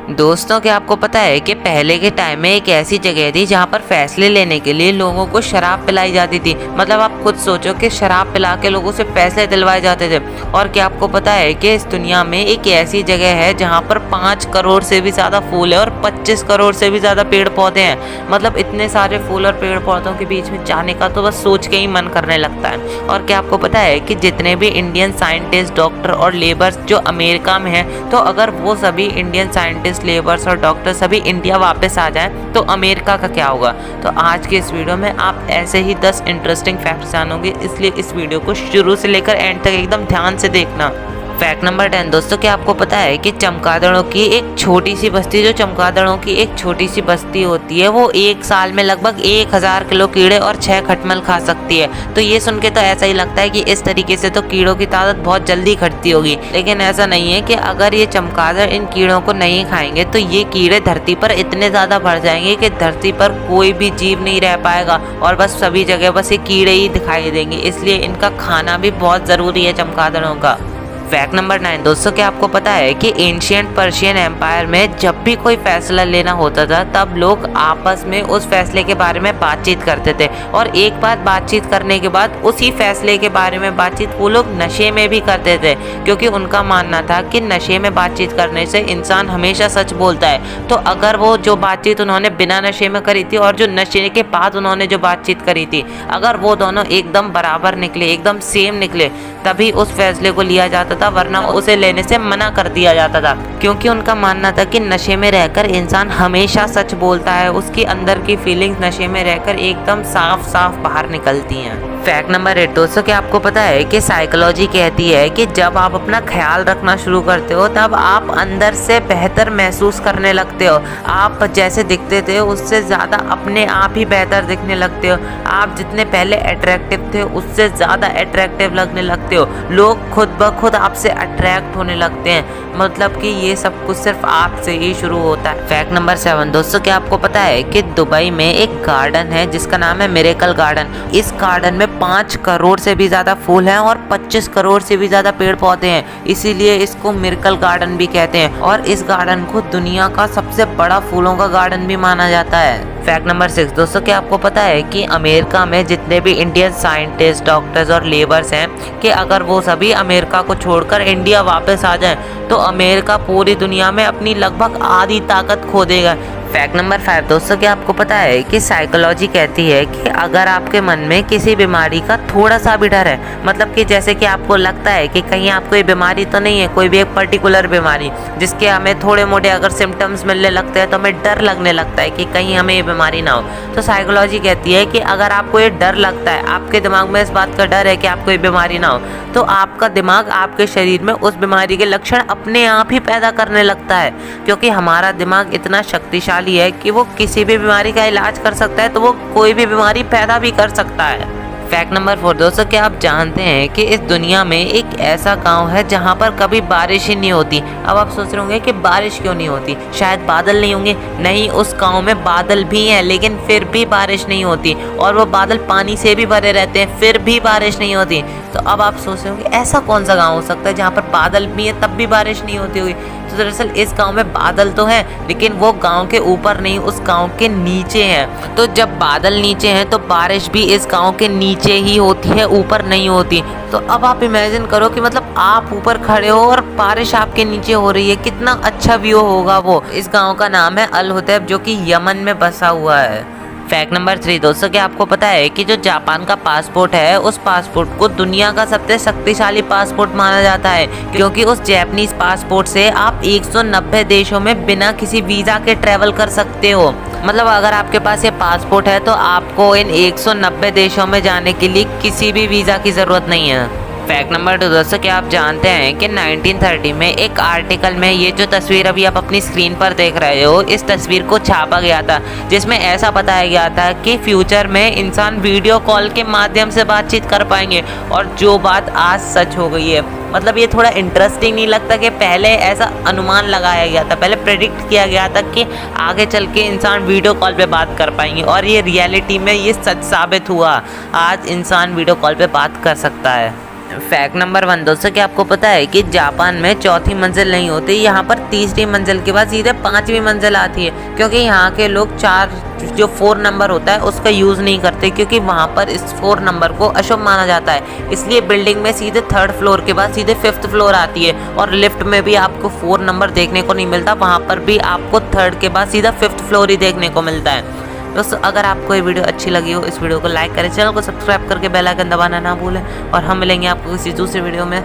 दोस्तों, क्या आपको पता है कि पहले के टाइम में एक ऐसी जगह थी जहाँ पर फैसले लेने के लिए लोगों को शराब पिलाई जाती थी। मतलब आप खुद सोचो कि शराब पिला के लोगों से फैसले दिलवाए जाते थे। और क्या आपको पता है कि इस दुनिया में एक ऐसी जगह है जहाँ पर 5 करोड़ से भी ज़्यादा फूल है और 25 करोड़ से भी ज़्यादा पेड़ पौधे हैं। मतलब इतने सारे फूल और पेड़ पौधों के बीच में जाने का तो बस सोच के ही मन करने लगता है। और क्या आपको पता है कि जितने भी इंडियन साइंटिस्ट, डॉक्टर और लेबर्स जो अमेरिका में हैं, तो अगर वो सभी इंडियन साइंटिस्ट, लेबर्स और डॉक्टर सभी इंडिया वापस आ जाएं तो अमेरिका का क्या होगा। तो आज के इस वीडियो में आप ऐसे ही 10 इंटरेस्टिंग फैक्ट्स जानोगे, इसलिए इस वीडियो को शुरू से लेकर एंड तक एकदम ध्यान से देखना। फैक्ट नंबर 10 दोस्तों, क्या आपको पता है कि चमगादड़ों की एक छोटी सी बस्ती, जो चमगादड़ों की एक छोटी सी बस्ती होती है, वो एक साल में लगभग 1000 किलो कीड़े और 6 खटमल खा सकती है। तो ये सुन के तो ऐसा ही लगता है कि इस तरीके से तो कीड़ों की तादाद बहुत जल्दी घटती होगी, लेकिन ऐसा नहीं है कि अगर ये चमगादड़ इन कीड़ों को नहीं खाएंगे तो ये कीड़े धरती पर इतने ज़्यादा बढ़ जाएंगे कि धरती पर कोई भी जीव नहीं रह पाएगा और बस सभी जगह बस ये कीड़े ही दिखाई देंगे। इसलिए इनका खाना भी बहुत ज़रूरी है चमगादड़ों का। फैक्ट नंबर 9 दोस्तों, क्या आपको पता है कि एंशिएंट पर्शियन एम्पायर में जब भी कोई फैसला लेना होता था तब लोग आपस में उस फैसले के बारे में बातचीत करते थे। और एक बार बातचीत करने के बाद उसी फैसले के बारे में बातचीत वो लोग नशे में भी करते थे, क्योंकि उनका मानना था कि नशे में बातचीत करने से इंसान हमेशा सच बोलता है। तो अगर वो जो बातचीत उन्होंने बिना नशे में करी थी और जो नशे के बाद उन्होंने जो बातचीत करी थी, अगर वो दोनों एकदम बराबर निकले, एकदम सेम निकले, तभी उस फैसले को लिया जाता था, वरना उसे लेने से मना कर दिया जाता था। क्योंकि उनका मानना था कि नशे में रहकर इंसान हमेशा सच बोलता है, उसकी अंदर की फीलिंग्स नशे में रहकर एकदम साफ साफ बाहर निकलती हैं। फैक्ट नंबर 8 दोस्तों, क्या आपको पता है कि साइकोलॉजी कहती है कि जब आप अपना ख्याल रखना शुरू करते हो तब आप अंदर से बेहतर महसूस करने लगते हो। आप जैसे दिखते थे उससे ज़्यादा अपने आप ही बेहतर दिखने लगते हो। आप जितने पहले अट्रैक्टिव थे उससे ज़्यादा अट्रैक्टिव लगने लगते हो। लोग खुद ब खुद आपसे अट्रैक्ट होने लगते हैं। मतलब कि ये सब कुछ सिर्फ आपसे ही शुरू होता है। फैक्ट नंबर 7 दोस्तों, क्या आपको पता है कि दुबई में एक गार्डन है जिसका नाम है मिरेकल गार्डन। इस गार्डन में 5 करोड़ से भी ज़्यादा फूल हैं और 25 करोड़ से भी ज़्यादा पेड़ पौधे हैं, इसीलिए इसको मिरेकल गार्डन भी कहते हैं। और इस गार्डन को दुनिया का सबसे बड़ा फूलों का गार्डन भी माना जाता है। फैक्ट नंबर 6 दोस्तों, क्या आपको पता है कि अमेरिका में जितने भी इंडियन साइंटिस्ट, डॉक्टर्स और लेबर्स हैं, कि अगर वो सभी अमेरिका को छोड़कर इंडिया वापस आ जाएं तो अमेरिका पूरी दुनिया में अपनी लगभग आधी ताकत खो देगा। फैक्ट नंबर 5 दोस्तों, क्या आपको पता है कि साइकोलॉजी कहती है कि अगर आपके मन में किसी बीमारी का थोड़ा सा भी डर है, मतलब कि जैसे कि आपको लगता है कि कहीं आपको ये बीमारी तो नहीं है, कोई भी एक पर्टिकुलर बीमारी जिसके हमें थोड़े मोटे अगर सिम्टम्स मिलने लगते हैं तो हमें डर लगने लगता है कि कहीं हमें ये बीमारी ना हो, तो साइकोलॉजी कहती है कि अगर आपको ये डर लगता है, आपके दिमाग में इस बात का डर है कि आपको ये बीमारी ना हो, तो आपका दिमाग आपके शरीर में उस बीमारी के लक्षण अपने आप ही पैदा करने लगता है। क्योंकि हमारा दिमाग इतना शक्तिशाली है कि वो किसी भी बीमारी का इलाज कर सकता है, तो वो कोई भी बीमारी पैदा भी कर सकता है। फैक्ट नंबर 4 दोस्तों, क्या आप जानते हैं कि इस दुनिया में एक ऐसा गांव है जहां पर कभी बारिश ही नहीं होती। अब आप सोच रहे होंगे कि बारिश क्यों नहीं होती, शायद बादल नहीं होंगे। नहीं, उस गांव में बादल भी हैं लेकिन फिर भी बारिश नहीं होती, और वो बादल पानी से भी भरे रहते हैं फिर भी बारिश नहीं होती। तो अब आप सोच रहे होंगे ऐसा कौन सा गाँव हो सकता है जहाँ पर बादल भी है तब भी बारिश नहीं होती होगी। तो दरअसल इस गांव में बादल तो हैं लेकिन वो गांव के ऊपर नहीं, उस गांव के नीचे हैं। तो जब बादल नीचे हैं तो बारिश भी इस गांव के नीचे ही होती है, ऊपर नहीं होती। तो अब आप इमेजिन करो कि मतलब आप ऊपर खड़े हो और बारिश आपके नीचे हो रही है, कितना अच्छा व्यू होगा वो। इस गांव का नाम है अल हुदैब, जो कि यमन में बसा हुआ है। फैक्ट नंबर 3 दोस्तों, क्या आपको पता है कि जो जापान का पासपोर्ट है उस पासपोर्ट को दुनिया का सबसे शक्तिशाली पासपोर्ट माना जाता है, क्योंकि उस जापानीज पासपोर्ट से आप 190 देशों में बिना किसी वीज़ा के ट्रैवल कर सकते हो। मतलब अगर आपके पास ये पासपोर्ट है तो आपको इन 190 देशों में जाने के लिए किसी भी वीज़ा की ज़रूरत नहीं है। फैक्ट नंबर 2 दोस्तों, क्या आप जानते हैं कि 1930 में एक आर्टिकल में ये जो तस्वीर अभी आप अपनी स्क्रीन पर देख रहे हो, इस तस्वीर को छापा गया था, जिसमें ऐसा बताया गया था कि फ्यूचर में इंसान वीडियो कॉल के माध्यम से बातचीत कर पाएंगे, और जो बात आज सच हो गई है। मतलब ये थोड़ा इंटरेस्टिंग नहीं लगता कि पहले ऐसा अनुमान लगाया गया था, पहले प्रेडिक्ट किया गया था कि आगे चल के इंसान वीडियो कॉल पे बात कर पाएंगे, और ये रियलिटी में ये सच साबित हुआ। आज इंसान वीडियो कॉल पे बात कर सकता है। फैक्ट नंबर 1 दोस्तों, क्या आपको पता है कि जापान में चौथी मंजिल नहीं होती, यहाँ पर तीसरी मंजिल के बाद सीधे 5वीं मंजिल आती है, क्योंकि यहाँ के लोग 4 नंबर होता है उसका यूज़ नहीं करते, क्योंकि वहाँ पर इस 4 नंबर को अशुभ माना जाता है। इसलिए बिल्डिंग में सीधे 3rd फ्लोर के बाद सीधे 5th फ्लोर आती है, और लिफ्ट में भी आपको 4 नंबर देखने को नहीं मिलता, वहाँ पर भी आपको 3rd के बाद सीधा 5th फ्लोर ही देखने को मिलता है। दोस्तों अगर आपको ये वीडियो अच्छी लगी हो, इस वीडियो को लाइक करें, चैनल को सब्सक्राइब करके बेल आइकन दबाना ना भूलें, और हम मिलेंगे आपको किसी दूसरे वीडियो में।